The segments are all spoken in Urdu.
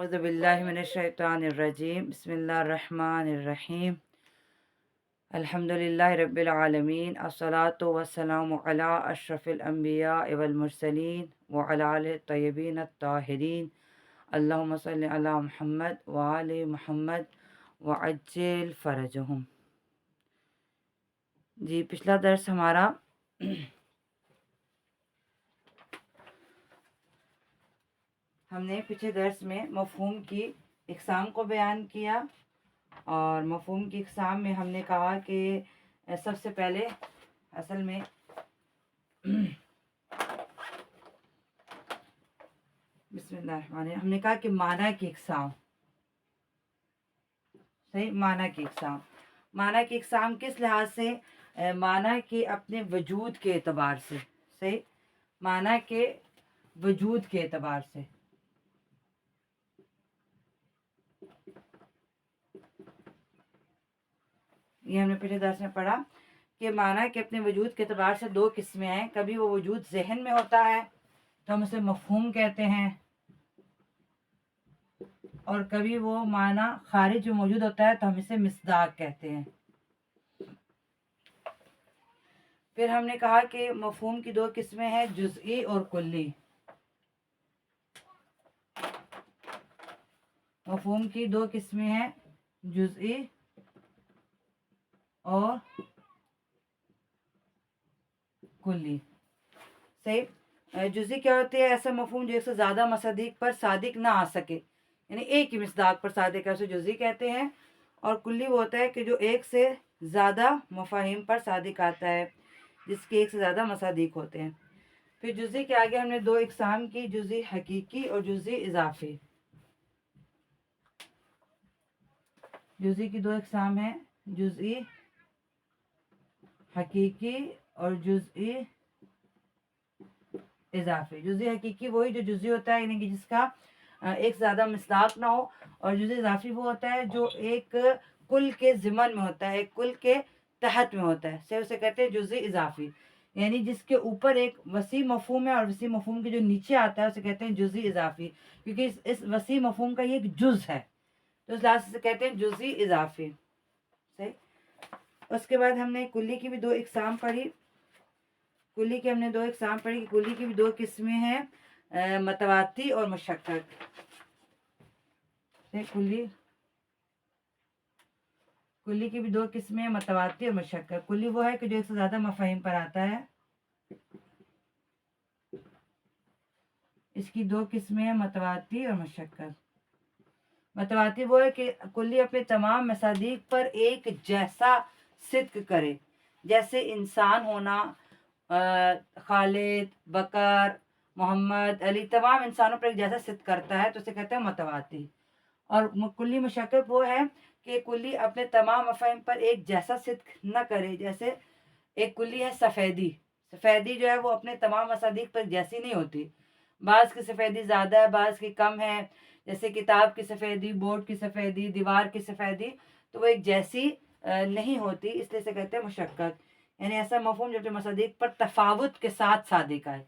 أعوذ بالله من الشيطان الرجيم بسم الله الرحمن الرحيم الحمد لله رب العالمين الصلاة والسلام على أشرف الأنبياء والمرسلين وعلى آله الطيبين الطاهرين اللهم صل على محمد وآل محمد وعجل فرجهم۔ جی پچھلا درس ہمارا ہم نے پچھلے درس میں مفہوم کی اقسام کو بیان کیا، اور مفہوم کی اقسام میں ہم نے کہا کہ سب سے پہلے اصل میں بسم اللہ الرحمن الرحیم ہم نے کہا کہ معنی کی اقسام، صحیح، معنی کی اقسام، معنی کی اقسام کس لحاظ سے؟ معنی کے اپنے وجود کے اعتبار سے، صحیح، معنی کے وجود کے اعتبار سے۔ یہ ہم نے پچھلے درس میں پڑھا کہ معنی کے اپنے وجود کے اعتبار سے دو قسمیں ہیں۔ کبھی وہ وجود ذہن میں ہوتا ہے تو ہم اسے مفہوم کہتے ہیں، اور کبھی وہ معنی خارج میں موجود ہوتا ہے تو ہم اسے مصداق کہتے ہیں۔ پھر ہم نے کہا کہ مفہوم کی دو قسمیں ہیں، جزئی اور کلی۔ مفہوم کی دو قسمیں ہیں، جزئی اور کلی، صحیح۔ جزئی کیا ہوتی ہے؟ ایسا مفہوم جو ایک سے زیادہ مصادیق پر صادق نہ آ سکے، یعنی ایک ہی مصداق پر صادق ہے، اسے جزئی کہتے ہیں۔ اور کلی وہ ہوتا ہے کہ جو ایک سے زیادہ مفاہیم پر صادق آتا ہے، جس کے ایک سے زیادہ مصادیق ہوتے ہیں۔ پھر جزئی کے آگے ہم نے دو اقسام کی، جزئی حقیقی اور جزئی اضافی۔ جزئی کی دو اقسام ہیں، جزئی حقیقی اور جزئی اضافی۔ جزئی حقیقی وہی جو جزئی ہوتا ہے، یعنی کہ جس کا ایک سے زیادہ مصداق نہ ہو، اور جزئی اضافی وہ ہوتا ہے جو ایک کل کے ضمن میں ہوتا ہے، ایک کل کے تحت میں ہوتا ہے، اسے کہتے ہیں جزئی اضافی، یعنی جس کے اوپر ایک وسیع مفہوم ہے اور وسیع مفہوم کے جو نیچے آتا ہے اسے کہتے ہیں جزئی اضافی، کیونکہ اس وسیع مفہوم کا یہ ایک جز ہے، تو اس لحاظ سے کہتے ہیں جزئی اضافی، صحیح۔ اس کے بعد ہم نے کلی کی بھی دو اقسام پڑھی، کلی کی ہم نے دو اقسام پڑھی، کلی کی بھی دو قسمیں ہیں، متواتی اور مشقت۔ کلی کی بھی دو قسمیں ہیں، متواتی اور مشقت۔ کلی وہ ہے کہ جو ایک سے زیادہ مفاہیم پر آتا ہے، اس کی دو قسمیں ہیں، متواتی اور مشقت۔ متواتی وہ ہے کہ کلی اپنے تمام مصادیق پر ایک جیسا صدق کرے، جیسے انسان ہونا، خالد، بکر، محمد، علی، تمام انسانوں پر ایک جیسا صدق کرتا ہے تو اسے کہتے ہیں متواتی۔ اور کلی مشقت وہ ہے کہ کلی اپنے تمام مفاہیم پر ایک جیسا صدق نہ کرے، جیسے ایک کلی ہے سفیدی، سفیدی جو ہے وہ اپنے تمام مصادیق پر جیسی نہیں ہوتی، بعض کی سفیدی زیادہ ہے، بعض کی کم ہے، جیسے کتاب کی سفیدی، بورڈ کی سفیدی، دیوار کی سفیدی، تو وہ ایک جیسی نہیں ہوتی، اس لیے سے کہتے ہیں مشقت، یعنی ایسا مفہوم جو اپنے مصادیق پر تفاوت کے ساتھ صادق آئے،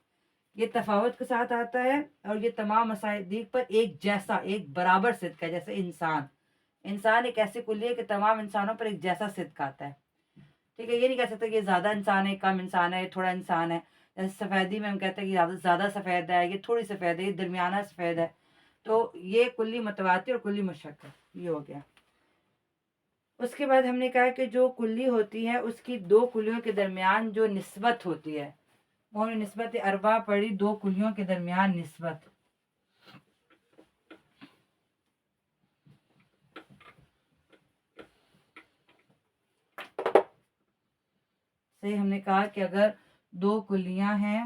یہ تفاوت کے ساتھ آتا ہے، اور یہ تمام مصادیق پر ایک جیسا، ایک برابر صدق ہے، جیسے انسان ایک ایسی کلی ہے کہ تمام انسانوں پر ایک جیسا صدق آتا ہے، ٹھیک ہے، یہ نہیں کہہ سکتے کہ یہ زیادہ انسان ہے، کم انسان ہے، تھوڑا انسان ہے، جیسے سفیدی میں ہم کہتے ہیں کہ زیادہ سفید ہے، یہ تھوڑی سفید ہے، یہ درمیانہ سفید ہے، تو یہ کلی متواتی اور کلی مشقت یہ ہو گیا۔ اس کے بعد ہم نے کہا کہ جو کلی ہوتی ہے اس کی دو کلیوں کے درمیان جو نسبت ہوتی ہے، وہ نسبت اربع پڑھی، دو کلیوں کے درمیان نسبت، سے ہم نے کہا کہ اگر دو کلیاں ہیں،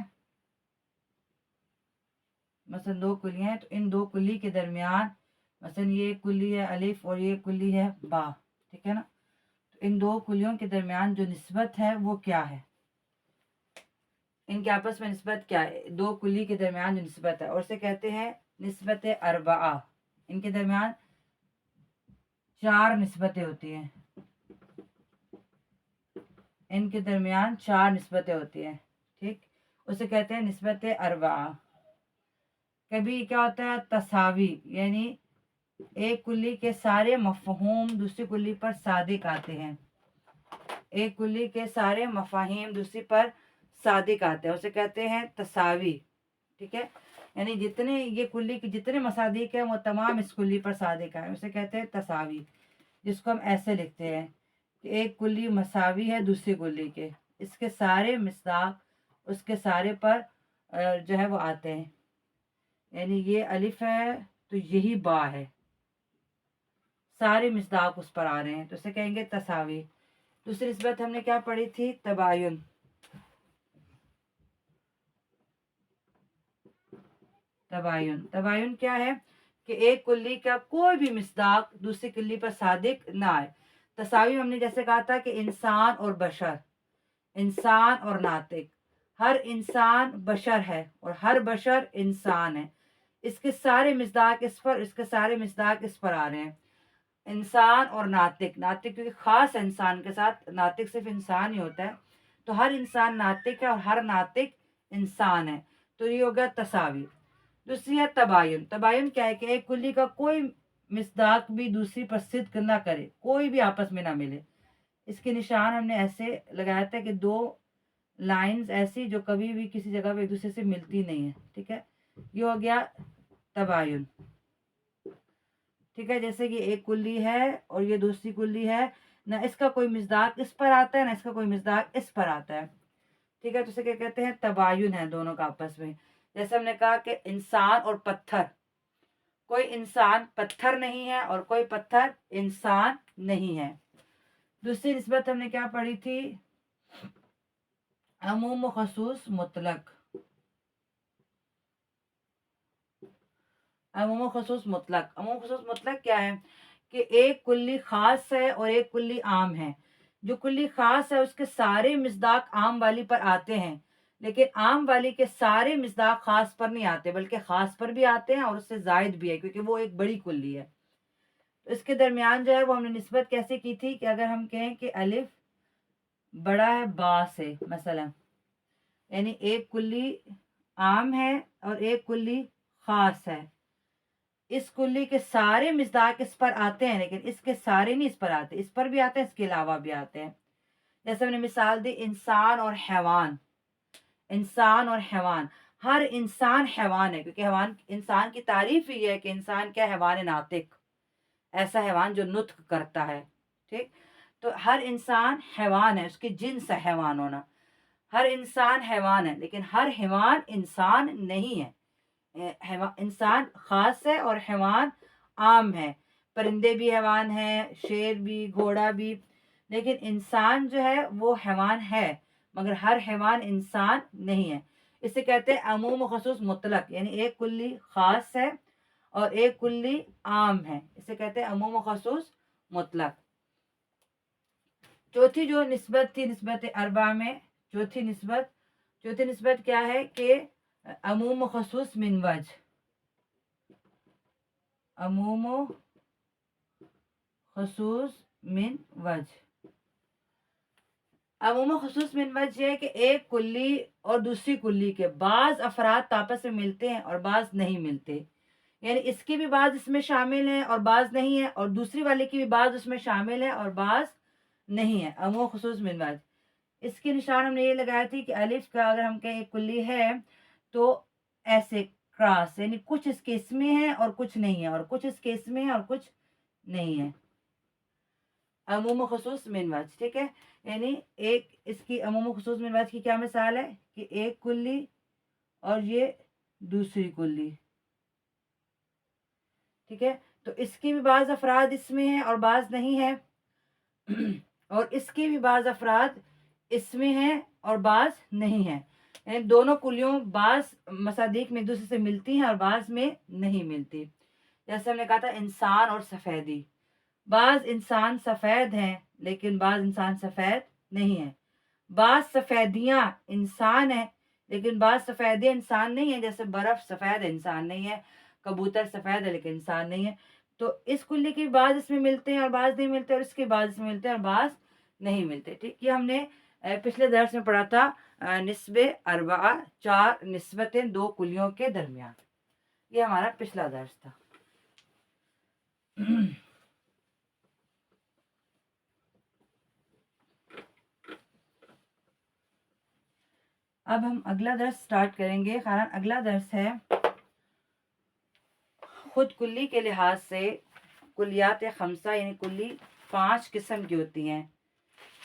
مثلا دو کلیاں ہیں، تو ان دو کلی کے درمیان، مثلا یہ کلی ہے الف اور یہ کلی ہے با، ٹھیک ہے نا، تو ان دو کلیوں کے درمیان جو نسبت ہے وہ کیا ہے؟ ان کے آپس میں نسبت کیا ہے؟ دو کلی کے درمیان جو نسبت ہے، اور اسے کہتے ہیں نسبت اربعہ۔ ان کے درمیان چار نسبتیں ہوتی ہیں، ان کے درمیان چار نسبتیں ہوتی ہیں، ٹھیک، اسے کہتے ہیں نسبت اربعہ۔ کبھی کیا ہوتا ہے تساوی، یعنی ایک کلی کے سارے مفہوم دوسری کلی پر صادق آتے ہیں. ایک کلی کے سارے مفاہیم دوسری پر صادق آتے ہیں، اسے کہتے ہیں تساوی. ٹھیک ہے، یعنی جتنے یہ کلی کے جتنے مصادیق ہیں وہ تمام اس کلی پر صادق ہیں، اسے کہتے ہیں تساوی، جس کو ہم ایسے لکھتے ہیں کہ ایک کلی مساوی ہے دوسری کلی کے، اس کے سارے مصداق اس کے سارے پر جو ہے وہ آتے ہیں. یعنی یہ الف ہے تو یہی با ہے، سارے مصداق اس پر آ رہے ہیں تو اسے کہیں گے تساوی. دوسری نسبت ہم نے کیا پڑھی تھی؟ تباین. تباین کیا ہے کہ ایک کلی کا کوئی بھی مصداق دوسری کلی پر صادق نہ آئے. تساوی ہم نے جیسے کہا تھا کہ انسان اور بشر، انسان اور ناطق، ہر انسان بشر ہے اور ہر بشر انسان ہے، اس کے سارے مصداق اس پر، اس کے سارے مصداق اس پر آ رہے ہیں. انسان اور ناطق، ناطق کیونکہ خاص ہے انسان کے ساتھ، ناطق صرف انسان ہی ہوتا ہے، تو ہر انسان ناطق ہے اور ہر ناطق انسان ہے، تو یہ ہو گیا تساوی. دوسری ہے تباین. تباین کیا ہے کہ ایک کلی کا کوئی مصداق بھی دوسری پر صدق نہ کرے، کوئی بھی آپس میں نہ ملے. اس کے نشان ہم نے ایسے لگایا تھا کہ دو لائنز ایسی جو کبھی بھی کسی جگہ پہ ایک دوسرے سے ملتی نہیں ہے. ٹھیک ہے، یہ ہو گیا تباین. ٹھیک ہے، جیسے کہ ایک کلی ہے اور یہ دوسری کلی ہے، نہ اس کا کوئی مصداق اس پر آتا ہے نہ اس کا کوئی مصداق اس پر آتا ہے. ٹھیک ہے، تو اسے کیا کہتے ہیں؟ تباین ہے دونوں کا آپس میں. جیسے ہم نے کہا کہ انسان اور پتھر، کوئی انسان پتھر نہیں ہے اور کوئی پتھر انسان نہیں ہے. دوسری نسبت ہم نے کیا پڑھی تھی؟ عموم و خصوص مطلق. عموم و خصوص مطلق. عموم و خصوص مطلق کیا ہے کہ ایک کلی خاص ہے اور ایک کلی عام ہے. جو کلی خاص ہے اس کے سارے مصداق عام والی پر آتے ہیں، لیکن عام والی کے سارے مصداق خاص پر نہیں آتے بلکہ خاص پر بھی آتے ہیں اور اس سے زائد بھی ہے کیونکہ وہ ایک بڑی کلی ہے. تو اس کے درمیان جو ہے وہ ہم نے نسبت کیسے کی تھی کہ اگر ہم کہیں کہ الف بڑا ہے با سے مثلا، یعنی ایک کلی عام ہے اور ایک کلی خاص ہے، اس کلی کے سارے مصداق اس پر آتے ہیں لیکن اس کے سارے نہیں اس پر آتے، اس پر بھی آتے ہیں اس کے علاوہ بھی آتے ہیں. جیسے ہم نے مثال دی انسان اور حیوان. انسان اور حیوان، ہر انسان حیوان ہے کیونکہ حیوان، انسان کی تعریف ہی ہے کہ انسان کیا؟ حیوان ناطق، ایسا حیوان جو نطق کرتا ہے. ٹھیک، تو ہر انسان حیوان ہے، اس کی جنس ہے حیوان ہونا. ہر انسان حیوان ہے لیکن ہر حیوان انسان نہیں ہے. انسان خاص ہے اور حیوان عام ہے. پرندے بھی حیوان ہیں، شیر بھی، گھوڑا بھی، لیکن انسان جو ہے وہ حیوان ہے مگر ہر حیوان انسان نہیں ہے. اسے کہتے ہیں عموم و خصوص مطلق، یعنی ایک کلی خاص ہے اور ایک کلی عام ہے، اسے کہتے ہیں عموم و خصوص مطلق. چوتھی جو نسبت تھی نسبت اربع میں، چوتھی نسبت کیا ہے کہ عموم و خصوص من وجہ. عموم و خصوص من وجہ. عموم و خصوص من وجہ یہ ہے کہ ایک کلی اور دوسری کلی کے بعض افراد آپس میں ملتے ہیں اور بعض نہیں ملتے، یعنی اس کی بھی بعض اس میں شامل ہیں اور بعض نہیں ہے، اور دوسری والے کی بھی بعض اس میں شامل ہے اور بعض نہیں ہے. عموم و خصوص من وجہ. اس کی نشان ہم نے یہ لگایا تھی کہ الف کا اگر ہم کہیں ایک کلی ہے تو ایسے کراس، یعنی کچھ اس کے اس میں ہے اور کچھ نہیں ہے، اور کچھ اس کے اس میں ہے اور کچھ نہیں ہے. عموم و خصوص من وجہ. ٹھیک ہے، یعنی ایک اس کی عموم و خصوص من وجہ کی کیا مثال ہے کہ ایک کلی اور یہ دوسری کلی. ٹھیک ہے، تو اس کی بھی بعض افراد اس میں ہیں اور بعض نہیں ہے، اور اس کی بھی بعض افراد اس میں ہیں اور بعض نہیں ہیں. یعنی دونوں کلیوں بعض مصادیق میں ایک دوسرے سے ملتی ہیں اور بعض میں نہیں ملتی. جیسے ہم نے کہا تھا انسان اور سفیدی. بعض انسان سفید ہیں لیکن بعض انسان سفید نہیں ہیں. بعض سفیدیاں انسان ہیں لیکن بعض سفیدیاں انسان نہیں ہیں، جیسے برف سفید ہے انسان نہیں ہے، کبوتر سفید ہے لیکن انسان نہیں ہے. تو اس کلی کی بعض اس میں ملتے ہیں اور بعض نہیں ملتے، اور اس کے بعض اس میں ملتے ہیں اور بعض نہیں ملتے. ٹھیک، یہ ہم نے پچھلے درس میں پڑھا تھا نسب اربعہ، 4 نسبتیں 2 کلیوں کے درمیان. یہ ہمارا پچھلا درس تھا. اب ہم اگلا درس سٹارٹ کریں گے. خیران اگلا درس ہے خود کلی کے لحاظ سے کلیات خمسہ یعنی کلی 5 قسم کی ہوتی ہیں.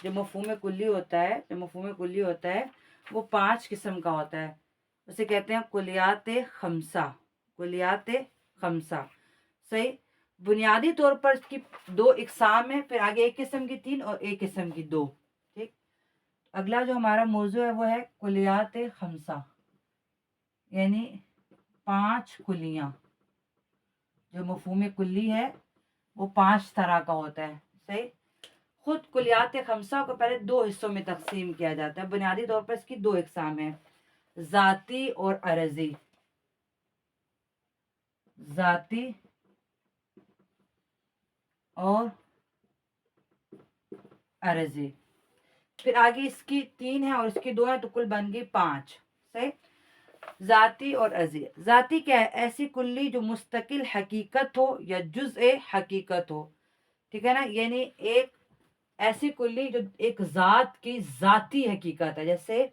جو مفہوم کلی ہوتا ہے وہ 5 قسم کا ہوتا ہے. اسے کہتے ہیں کلیات خمسہ. کلیات خمسہ صحیح. بنیادی طور پر اس کی 2 اقسام ہیں، پھر آگے ایک قسم کی 3 اور ایک قسم کی 2. ٹھیک. اگلا جو ہمارا موضوع ہے وہ ہے کلیات خمسہ یعنی 5 کلیاں. جو مفہوم کلی ہے وہ 5 طرح کا ہوتا ہے. صحیح. خود کلیات خمسہ کو پہلے 2 حصوں میں تقسیم کیا جاتا ہے. بنیادی طور پر اس کی 2 اقسام ہیں، ذاتی اور عرضی. ذاتی اور عرضی. پھر آگے اس کی 3 ہے اور اس کی 2 ہے تو کل بن گئی 5. صحیح. ذاتی اور عرضی. ذاتی کیا ہے؟ ایسی کلی جو مستقل حقیقت ہو یا جزء حقیقت ہو. ٹھیک ہے نا. یعنی ایک ایسی کلی جو ایک ذات کی ذاتی حقیقت ہے، جیسے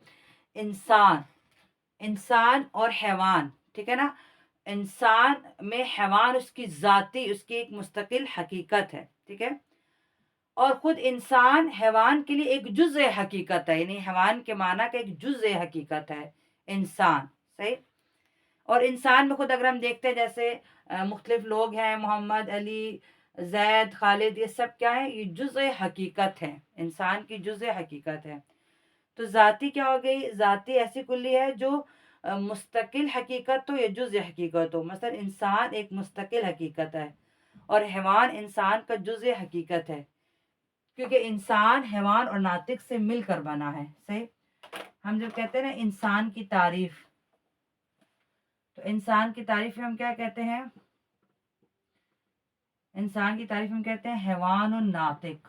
انسان اور حیوان. ٹھیک ہے نا. انسان میں حیوان اس کی ذاتی، اس کی ایک مستقل حقیقت ہے. ٹھیک ہے. اور خود انسان حیوان کے لیے ایک جزء حقیقت ہے، یعنی حیوان کے معنی کا ایک جزء حقیقت ہے انسان. صحیح. اور انسان میں خود اگر ہم دیکھتے ہیں جیسے مختلف لوگ ہیں، محمد، علی، زید، خالد، یہ سب کیا ہے؟ یہ جزء حقیقت ہے، انسان کی جزء حقیقت ہے. تو ذاتی کیا ہو گئی؟ ذاتی ایسی کلی ہے جو مستقل حقیقت ہو یا جزء حقیقت ہو. مثلا انسان ایک مستقل حقیقت ہے اور حیوان انسان کا جزء حقیقت ہے، کیونکہ انسان حیوان اور ناطق سے مل کر بنا ہے. صحیح. ہم جب کہتے ہیں نا انسان کی تعریف، تو انسان کی تعریف میں ہم کیا کہتے ہیں؟ انسان کی تعریف ہم کہتے ہیں حیوان الناطق.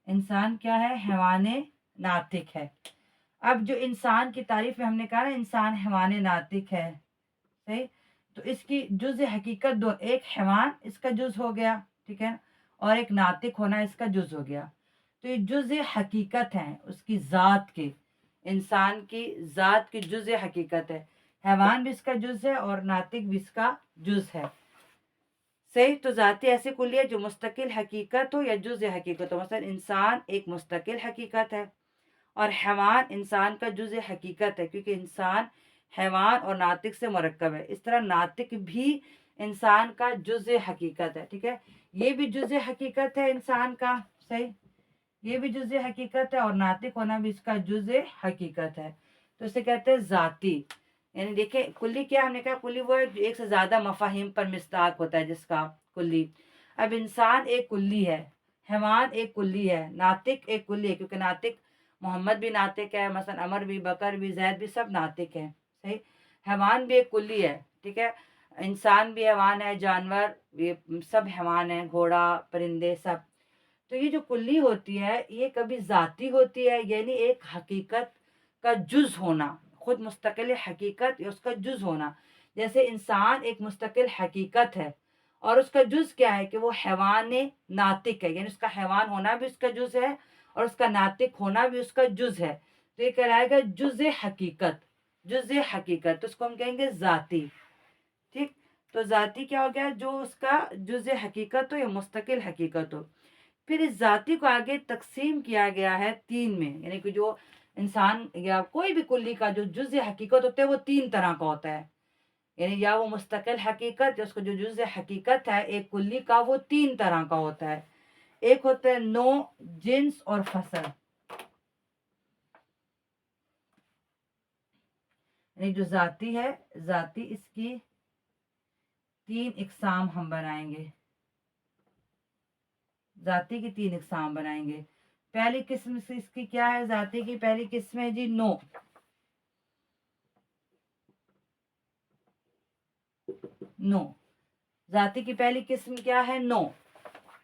انسان کیا ہے؟ حیوان ناطق ہے. اب جو انسان کی تعریف میں ہم نے کہا نا انسان حیوان ناطق ہے. صحیح. تو اس کی جزء حقیقت 2، ایک حیوان اس کا جز ہو گیا، ٹھیک ہے، اور ایک ناطق ہونا اس کا جز ہو گیا. تو یہ جزء حقیقت ہیں اس کی ذات کے. انسان کی ذات کی جزء حقیقت ہے. حیوان بھی اس کا جز ہے اور ناطق بھی اس کا جز ہے. صحیح. تو ذاتی ایسی کلی ہے جو مستقل حقیقت ہو یا جزء حقیقت ہو. مثلا انسان ایک مستقل حقیقت ہے اور حیوان انسان کا جزء حقیقت ہے، کیونکہ انسان حیوان اور ناطق سے مرکب ہے. اس طرح ناطق بھی انسان کا جزء حقیقت ہے. ٹھیک ہے. یہ بھی جزء حقیقت ہے انسان کا. صحیح. یہ بھی جزء حقیقت ہے اور ناطق ہونا بھی اس کا جزء حقیقت ہے. تو اسے کہتے ہیں ذاتی. یعنی دیکھیں کلی کیا ہم نے کہا؟ کلی وہ ہے جو ایک سے زیادہ مفاہیم پر مصداق ہوتا ہے جس کا کلی. اب انسان ایک کلی ہے، حیوان ایک کلی ہے، ناطق ایک کلی ہے، کیونکہ ناطق محمد بھی ناطق ہے، مثلا عمر بھی، بکر بھی، زید بھی، سب ناطق ہیں. صحیح. حیوان بھی ایک کلی ہے. ٹھیک ہے. انسان بھی حیوان ہے، جانور یہ سب حیوان ہیں، گھوڑا، پرندے سب. تو یہ جو کلی ہوتی ہے یہ کبھی ذاتی ہوتی ہے، یعنی ایک حقیقت کا جز ہونا، خود مستقل حقیقت یا اس کا جز ہونا. جیسے انسان ایک مستقل حقیقت ہے اور اس کا جز کیا ہے کہ وہ حیوان ناطق ہے، یعنی اس کا حیوان ہونا بھی اس کا جز ہے اور اس کا ناطق ہونا بھی اس کا جز ہے. تو یہ کہلائے گا جز حقیقت. جز حقیقت تو اس کو ہم کہیں گے ذاتی. ٹھیک. تو ذاتی کیا ہو گیا؟ جو اس کا جز حقیقت ہو یا مستقل حقیقت ہو. پھر اس ذاتی کو آگے تقسیم کیا گیا ہے 3 میں، یعنی کہ جو انسان یا کوئی بھی کلی کا جو جز حقیقت ہوتا ہے وہ 3 طرح کا ہوتا ہے. یعنی یا وہ مستقل حقیقت یا اس کو جو جز حقیقت ہے ایک کلی کا وہ 3 طرح کا ہوتا ہے. ایک ہوتا ہے نوع، جنس اور فصل. یعنی جو ذاتی ہے، ذاتی اس کی 3 اقسام ہم بنائیں گے. ذاتی کی 3 اقسام بنائیں گے. پہلی قسم سے اس کی کیا ہے؟ ذاتی کی پہلی قسم ہے جی نوع. نوع. ذاتی کی پہلی قسم کیا ہے؟ نوع.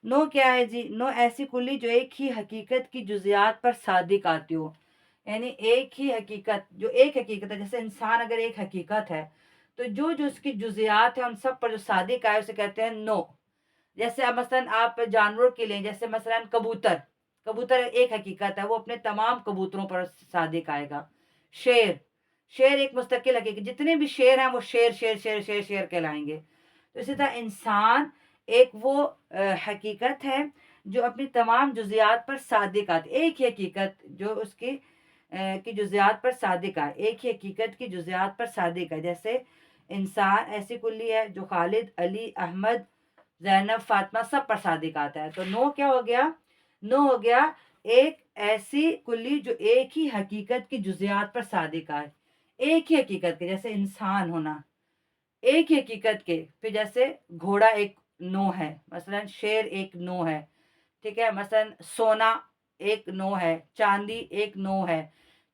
نوع کیا ہے جی؟ نوع ایسی کلی جو ایک ہی حقیقت کی جزیات پر صادق آتی ہو. یعنی ایک ہی حقیقت، جو ایک حقیقت ہے، جیسے انسان اگر ایک حقیقت ہے تو جو جو اس کی جزیات ہیں ان سب پر جو صادق آئے اسے کہتے ہیں نوع. جیسے اب مثلاً آپ جانوروں کے لیں، جیسے مثلاً کبوتر، کبوتر ایک حقیقت ہے، وہ اپنے تمام کبوتروں پر صادق آئے گا۔ شیر، شیر ایک مستقل حقیقت، جتنے بھی شیر ہیں وہ شیر شیر شیر شیر شیر کہلائیں گے۔ تو اسی طرح انسان ایک وہ حقیقت ہے جو اپنی تمام جزیات پر صادق آتی، ایک ہی حقیقت جو اس کی جزیات پر صادق آئے، ایک ہی حقیقت کی جزیات پر صادق ہے۔ جیسے انسان ایسی کلی ہے جو خالد، علی، احمد، زینب، فاطمہ سب پر صادق آتا ہے۔ تو نو کیا ہو گیا؟ نو ہو گیا ایک ایسی کلی جو ایک ہی حقیقت کی جزیات پر صادق آئے، ایک ہی حقیقت کے، جیسے انسان ہونا ایک ہی حقیقت کے۔ پھر جیسے گھوڑا ایک نو ہے، مثلا شیر ایک نو ہے، ٹھیک ہے، مثلا سونا ایک نو ہے، چاندی ایک نو ہے۔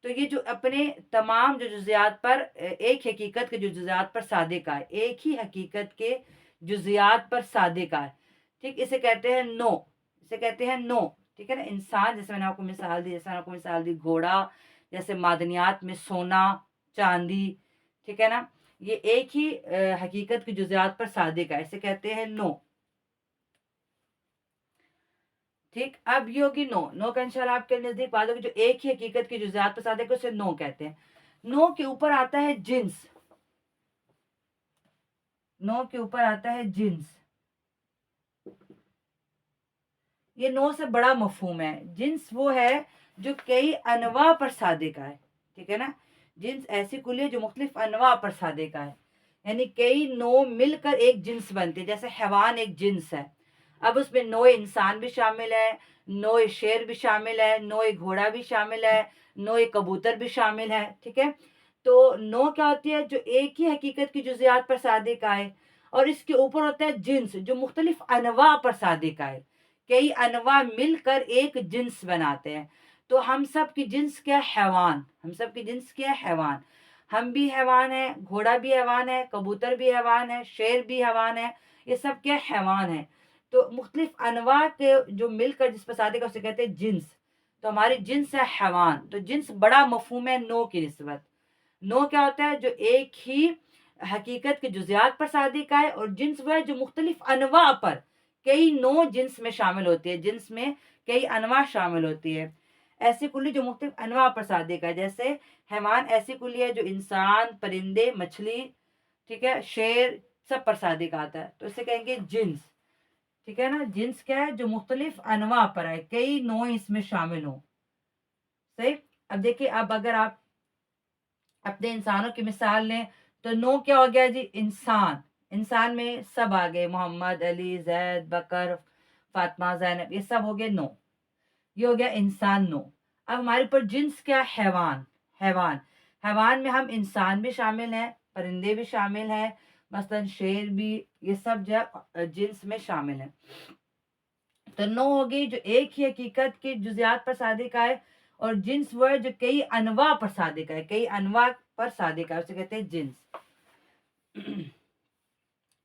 تو یہ جو اپنے تمام جو جزیات پر ایک حقیقت کے جو جزیات پر صادق آئے، ایک ہی حقیقت کے جزیات پر صادق آئے، ٹھیک، اسے کہتے ہیں نو، اسے کہتے ہیں نو، ٹھیک ہے نا۔ انسان جیسے میں نے آپ کو مثال دی، جیسے میں نے آپ کو مثال دی گھوڑا، جیسے معدنیات میں سونا، چاندی، ٹھیک ہے نا، یہ ایک ہی حقیقت کی جزیات پر صادق ہے، اسے کہتے ہیں نو، ٹھیک۔ اب یہ ہوگی نو، نو کا انشاءاللہ آپ کے نزدیک بات ہوگی جو ایک ہی حقیقت کی جزیات پر صادق ہے، اسے نو کہتے ہیں۔ نو کے اوپر آتا ہے جنس، نو کے اوپر آتا ہے جنس، یہ نو سے بڑا مفہوم ہے۔ جنس وہ ہے جو کئی انواع پر صادق آئے، ٹھیک ہے نا۔ جنس ایسی کلی ہے جو مختلف انواع پر صادق آئے، یعنی کئی نو مل کر ایک جنس بنتے ہیں۔ جیسے حیوان ایک جنس ہے، اب اس میں نو انسان بھی شامل ہے، نو شیر بھی شامل ہے، نو گھوڑا بھی شامل ہے، نو کبوتر بھی شامل ہے، ٹھیک ہے۔ تو نو کیا ہوتی ہے؟ جو ایک ہی حقیقت کی جزیات پر صادق آئے، اور اس کے اوپر ہوتا ہے جنس جو مختلف انواع پر صادق آئے، کئی انواع مل کر ایک جنس بناتے ہیں۔ تو ہم سب کی جنس کیا ہے؟ حیوان، ہم سب کی جنس کیا ہے؟ حیوان، ہم بھی حیوان ہیں، گھوڑا بھی حیوان ہے، کبوتر بھی حیوان ہے، شیر بھی حیوان ہے، یہ سب کیا حیوان ہے۔ تو مختلف انواع کے جو مل کر جس پر صادق ہے اسے کہتے ہیں جنس۔ تو ہماری جنس ہے حیوان، تو جنس بڑا مفہوم ہے نو کی نسبت۔ نو کیا ہوتا ہے؟ جو ایک ہی حقیقت کے جزیات پر صادق آئے، اور جنس وہ ہے جو مختلف انواع پر، کئی نو جنس میں شامل ہوتی ہے، جنس میں کئی انواع شامل ہوتی ہے۔ ایسی کلی جو مختلف انواع پر صادق ہے، جیسے حیوان ایسی کلی ہے جو انسان، پرندے، مچھلی، ٹھیک ہے، شیر سب پر صادق آتا ہے، تو اسے کہیں گے جنس، ٹھیک ہے نا۔ جنس کیا ہے؟ جو مختلف انواع پر ہے، کئی نو اس میں شامل ہوں، صحیح۔ اب دیکھیے، اب اگر آپ اپنے انسانوں کی مثال لیں تو نو کیا ہو گیا جی؟ انسان، انسان میں سب آ گئے، محمد، علی، زید، بکر، فاطمہ، زینب، یہ سب ہو گئے نو، یہ ہو گیا انسان نو۔ اب ہمارے اوپر جنس کیا؟ حیوان، حیوان، حیوان میں ہم انسان بھی شامل ہیں، پرندے بھی شامل ہیں، مثلا شیر بھی، یہ سب جو جنس میں شامل ہیں۔ تو نو ہوگی جو ایک ہی حقیقت کی جزیات پر صادق آئے، اور جنس وہ ہے جو کئی انواع پر صادق ہے، کئی انواع پر صادق ہے، اسے کہتے ہیں جنس۔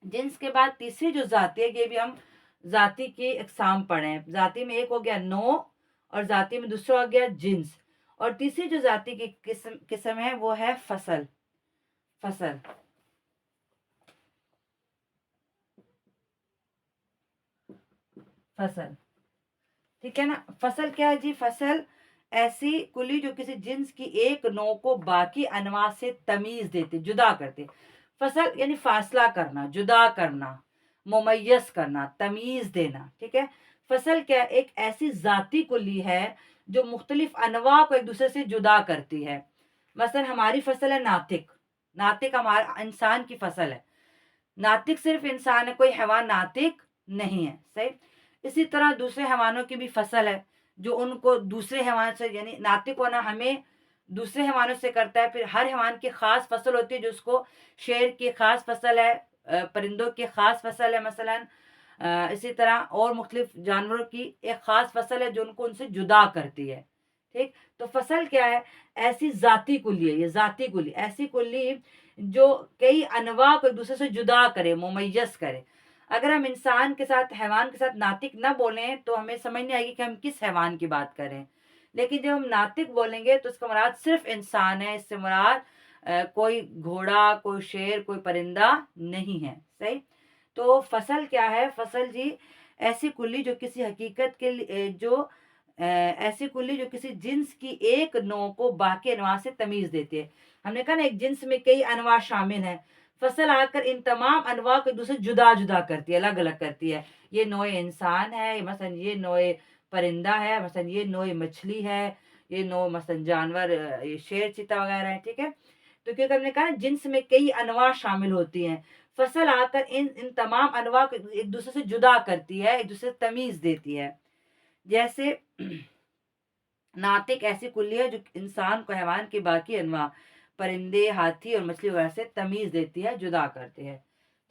جنس کے بعد تیسری جو ذاتی ہے، یہ بھی ہم ذاتی کی اقسام پڑھے ہیں۔ ذاتی میں ایک ہو گیا نو، اور ذاتی میں دوسرا ہو گیا جنس، اور تیسری جو ذاتی کی قسم ہے وہ ہے فصل، فصل، فصل، ٹھیک ہے نا۔ فصل کیا ہے جی؟ فصل ایسی کلی جو کسی جنس کی ایک نوع کو باقی انواع سے تمیز دیتے، جدا کرتے۔ فصل یعنی فاصلہ کرنا، جدا کرنا، ممیز کرنا، تمیز دینا، ٹھیک ہے۔ فصل کیا؟ ایک ایسی ذاتی کلی ہے جو مختلف انواع کو ایک دوسرے سے جدا کرتی ہے۔ مثلا ہماری فصل ہے ناطق، ناطق ہمارا انسان کی فصل ہے، ناطق صرف انسان ہے، کوئی حیوان ناطق نہیں ہے، صحیح۔ اسی طرح دوسرے حیوانوں کی بھی فصل ہے جو ان کو دوسرے حیوان سے، یعنی ناطق ہونا ہمیں دوسرے حیوانوں سے کرتا ہے۔ پھر ہر حیوان کی خاص فصل ہوتی ہے، جو اس کو شیر کی خاص فصل ہے، پرندوں کی خاص فصل ہے، مثلا اسی طرح اور مختلف جانوروں کی ایک خاص فصل ہے جو ان کو ان سے جدا کرتی ہے، ٹھیک۔ تو فصل کیا ہے؟ ایسی ذاتی کلی ہے، یہ ذاتی کلی، ایسی کلی جو کئی انواع کو ایک دوسرے سے جدا کرے، ممیز کرے۔ اگر ہم انسان کے ساتھ، حیوان کے ساتھ ناطق نہ بولیں تو ہمیں سمجھ نہیں آئے گی کہ ہم کس حیوان کی بات کریں، لیکن جب ہم ناطق بولیں گے تو اس کا مراد صرف انسان ہے، اس سے مراد کوئی گھوڑا، کوئی شیر، کوئی پرندہ نہیں ہے، صحیح۔ تو فصل کیا ہے؟ فصل جی ایسی کلی جو کسی حقیقت کے لیے ایسی کلی جو کسی جنس کی ایک نوع کو باقی انواع سے تمیز دیتی ہے. ہم نے کہا نا ایک جنس میں کئی انواع شامل ہیں. فصل آ کر ان تمام انواع کو ایک دوسرے سے جدا جدا کرتی ہے، الگ الگ کرتی ہے. یہ نوع انسان ہے، مثلا یہ نوع پرندہ ہے، مثلا یہ نوع مچھلی ہے، یہ نوع مثلا جانور یہ شیر چیتا وغیرہ ہے. ٹھیک ہے، تو کیونکہ ہم نے کہا نا جنس میں کئی انواع شامل ہوتی ہیں. فصل آ کر ان تمام انواع کو ایک دوسرے سے جدا کرتی ہے، ایک دوسرے سے تمیز دیتی ہے. جیسے ناطق ایسی کلی ہے جو انسان کو حیوان کے باقی انواع پرندے، ہاتھی اور مچھلی وغیرہ سے تمیز دیتی ہے، جدا کرتی ہے.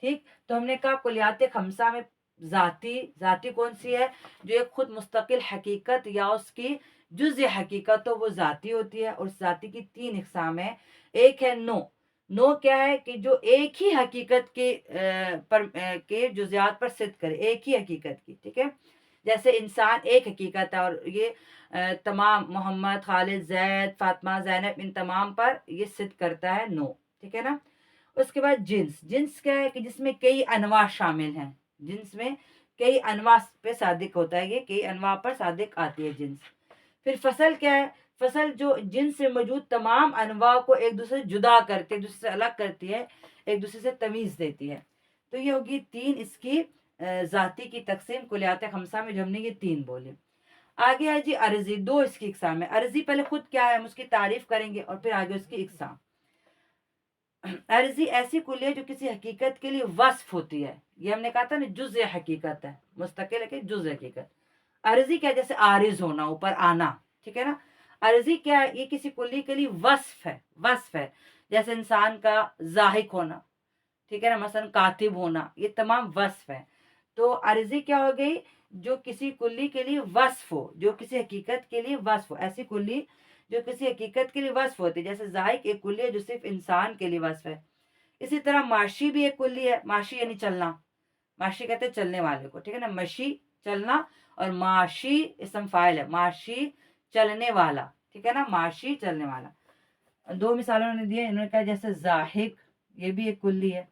ٹھیک، تو ہم نے کہا کلیات خمسہ میں ذاتی کون سی ہے؟ جو ایک خود مستقل حقیقت یا اس کی جزء حقیقت ہو، وہ ذاتی ہوتی ہے. اور اس ذاتی کی 3 اقسام ہیں. ایک ہے نو کیا ہے کہ جو ایک ہی حقیقت کے جزیات پر صدق کرے، ایک ہی حقیقت کی. ٹھیک ہے، جیسے انسان ایک حقیقت ہے اور یہ تمام محمد، خالد، زید، فاطمہ، زینب ان تمام پر یہ صدق کرتا ہے. ٹھیک ہے نا. اس کے بعد جنس کیا ہے کہ جس میں کئی انواع شامل ہیں. جنس میں کئی انواع پہ صادق ہوتا ہے، یہ کئی انواع پر صادق آتی ہے جنس. پھر فصل کیا ہے؟ فصل جو جنس سے موجود تمام انواع کو ایک دوسرے سے جدا کرتے، ایک دوسرے سے الگ کرتی ہے، ایک دوسرے سے تمیز دیتی ہے. تو یہ ہوگی 3 اس کی ذاتی کی تقسیم کلیات خمسہ میں جو ہم نے یہ 3 بولے. آگے ہے جی عرضی. 2 اس کی اقسام ہے. عرضی پہلے خود کیا ہے ہم اس کی تعریف کریں گے اور پھر آگے اس کی اقسام. عرضی ایسی کلی ہے جو کسی حقیقت کے لیے وصف ہوتی ہے. یہ ہم نے کہا تھا نا جزء حقیقت ہے، مستقل ہے کہ جزء حقیقت. عرضی کیا؟ جیسے عارض ہونا، اوپر آنا. ٹھیک ہے نا. عرضی کیا ہے؟ یہ کسی کلی کے لیے وصف ہے. جیسے انسان کا ضاحک ہونا، ٹھیک ہے نا، مثلا کاتب ہونا، یہ تمام وصف ہے. تو عرضی کیا ہو گئی؟ جو کسی کلی کے لیے وصف ہو، جو کسی حقیقت کے لیے وصف ہو. ایسی کلی جو کسی حقیقت کے لیے وصف ہوتی ہے. جیسے ذائق ایک کلی ہے جو صرف انسان کے لیے وصف ہے. اسی طرح معاشی بھی ایک کلی ہے. معاشی یعنی چلنا، معاشی کہتے ہیں چلنے والے کو. ٹھیک ہے نا، مشی چلنا، اور معاشی اسم فاعل ہے، معاشی چلنے والا. ٹھیک ہے نا، معاشی چلنے والا. 2 مثالوں نے دی انہوں نے کہا جیسے ضاحک، یہ بھی ایک کلی ہے.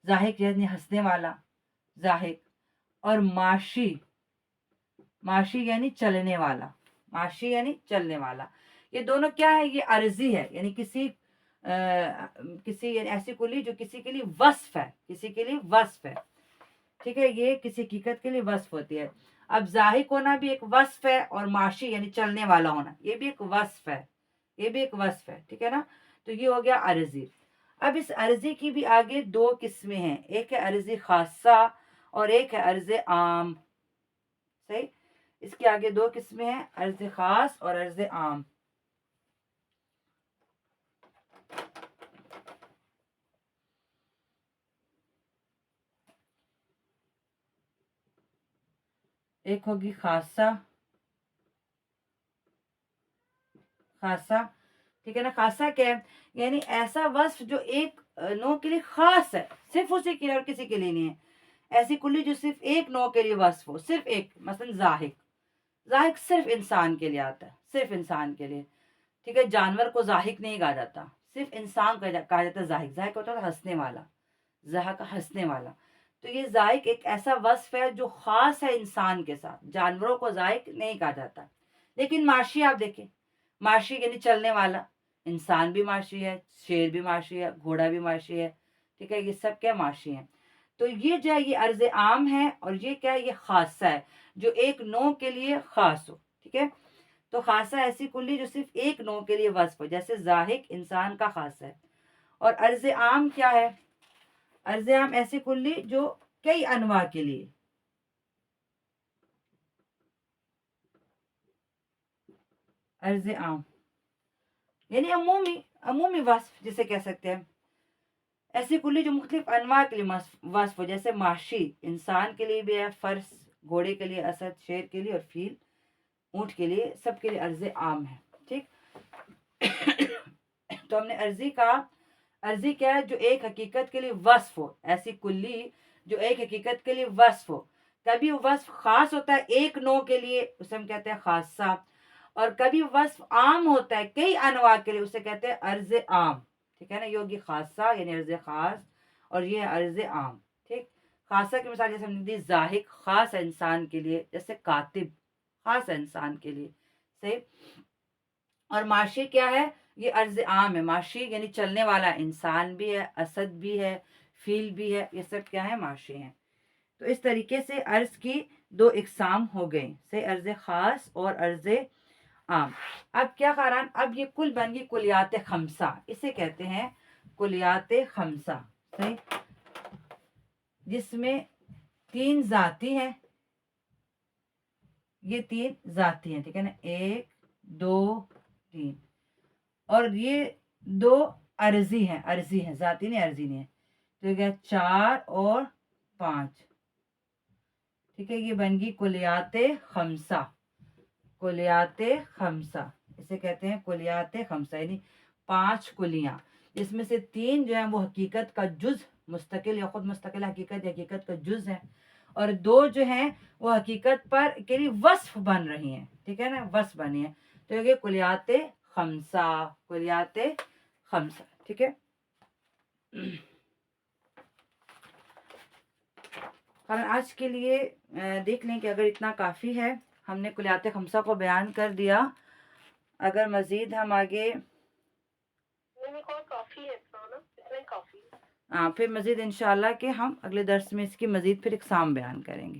ضاحک یعنی ہنسنے والا، ضاحک. اور معاشی یعنی چلنے والا، معاشی یعنی چلنے والا. یہ دونوں کیا ہے؟ یہ عرضی ہے، یعنی کسی یعنی ایسی کلی جو کسی کے لیے وصف ہے، کسی کے لیے وصف ہے. ٹھیک ہے، یہ کسی حقیقت کے لیے وصف ہوتی ہے. اب ضاحک ہونا بھی ایک وصف ہے، اور معاشی یعنی چلنے والا ہونا یہ بھی ایک وصف ہے، یہ بھی ایک وصف ہے. ٹھیک ہے نا. تو یہ ہو گیا عرضی. اب اس عرضی کی بھی آگے 2 قسمیں ہیں. ایک ہے عرضی خاصہ اور ایک ہے عرض عام. صحیح، اس کے آگے 2 قسمیں ہیں، عرض خاص اور عرض عام. ایک ہوگی خاصہ. ٹھیک ہے نا. خاصہ کیا ہے؟ یعنی ایسا وصف جو ایک نوع کے لیے خاص ہے، صرف اسی کے لیے اور کسی کے لیے نہیں ہے. ایسی کلی جو صرف ایک نوع کے لیے وصف ہو، صرف ایک. مثلا ضاحک صرف انسان کے لیے آتا ہے، صرف انسان کے لیے. ٹھیک ہے، جانور کو ضاحک نہیں کہا جاتا، صرف انسان کو کہا جاتا ہے ضاحک ہوتا ہے ہنسنے والا، ضحک ہنسنے والا. تو یہ ضاحک ایک ایسا وصف ہے جو خاص ہے انسان کے ساتھ. جانوروں کو ضاحک نہیں کہا جاتا. لیکن معاشی آپ دیکھیں، معاشی یعنی چلنے والا. انسان بھی معاشی ہے، شیر بھی معاشی ہے، گھوڑا بھی معاشی ہے. ٹھیک ہے، یہ سب کیا معاشی ہیں. تو یہ جو ہے یہ عرض عام ہے، اور یہ کیا ہے؟ یہ خاصہ ہے جو ایک نوع کے لیے خاص ہو. ٹھیک ہے، تو خاصہ ایسی کلی جو صرف ایک نوع کے لیے وصف ہو، جیسے ضاحک انسان کا خاصہ ہے. اور عرض عام کیا ہے؟ عرض عام ایسی کلی جو کئی انواع کے لیے. عرض عام یعنی عمومی وصف جسے کہہ سکتے ہیں. ایسی کلی جو مختلف انواع کے لیے وصف ہو، جیسے معاشی انسان کے لیے بھی ہے، فرس گھوڑے کے لیے، اسد شیر کے لیے، اور فیل اونٹ کے لیے، سب کے لیے عرض عام ہے. ٹھیک، تو ہم نے عرضی کیا ہے؟ جو ایک حقیقت کے لیے وصف ہو. ایسی کلی جو ایک حقیقت کے لیے وصف ہو. کبھی وہ وصف خاص ہوتا ہے ایک نوع کے لیے، اسے ہم کہتے ہیں خاصہ. اور کبھی وصف عام ہوتا ہے کئی انواع کے لیے، اسے کہتے ہیں عرض عام. ٹھیک ہے نا، یہ ہوگی خاصہ یعنی عرض خاص، اور یہ ہے عرض عام. ٹھیک، خاصہ کی مثال جیسے ہم نے دی ذاہق خاص انسان کے لیے، جیسے کاتب خاص انسان کے لیے، صحیح. اور ماشی کیا ہے؟ یہ عرض عام ہے. ماشی یعنی چلنے والا انسان بھی ہے، اسد بھی ہے، فیل بھی ہے، یہ سب کیا ہے؟ ماشی ہیں. تو اس طریقے سے عرض کی دو اقسام ہو گئے، صحیح، عرض خاص اور عرض عام. اب کیا قرآن، اب یہ کل بن گئی کلیات خمسہ، اسے کہتے ہیں کلیات خمسہ، صحیح، جس میں تین ذاتی ہیں، یہ تین ذاتی ہیں، ٹھیک ہے نا، ایک دو تین، اور یہ دو عرضی ہیں، عرضی ہیں، ذاتی نہیں عرضی نہیں ہے. تو یہ گیا چار اور پانچ، ٹھیک ہے. یہ بن گئی کلیات خمسہ، کلیات خمسہ، اسے کہتے ہیں کلیات خمسہ، یعنی پانچ کلیاں، جس میں سے تین جو ہیں وہ حقیقت کا جز مستقل یا خود مستقل حقیقت یا حقیقت کا جز ہے، اور دو جو ہیں وہ حقیقت پر کے لیے وصف بن رہی ہیں، ٹھیک ہے نا، وصف بنی ہیں. تو یہ کلیات خمسہ، کلیات خمسہ، ٹھیک ہے. اور آج کے لیے دیکھ لیں کہ اگر اتنا کافی ہے، ہم نے کلیات خمسہ کو بیان کر دیا. اگر مزید ہم آگے پھر مزید انشاءاللہ کہ ہم اگلے درس میں اس کی مزید پھر اقسام بیان کریں گے.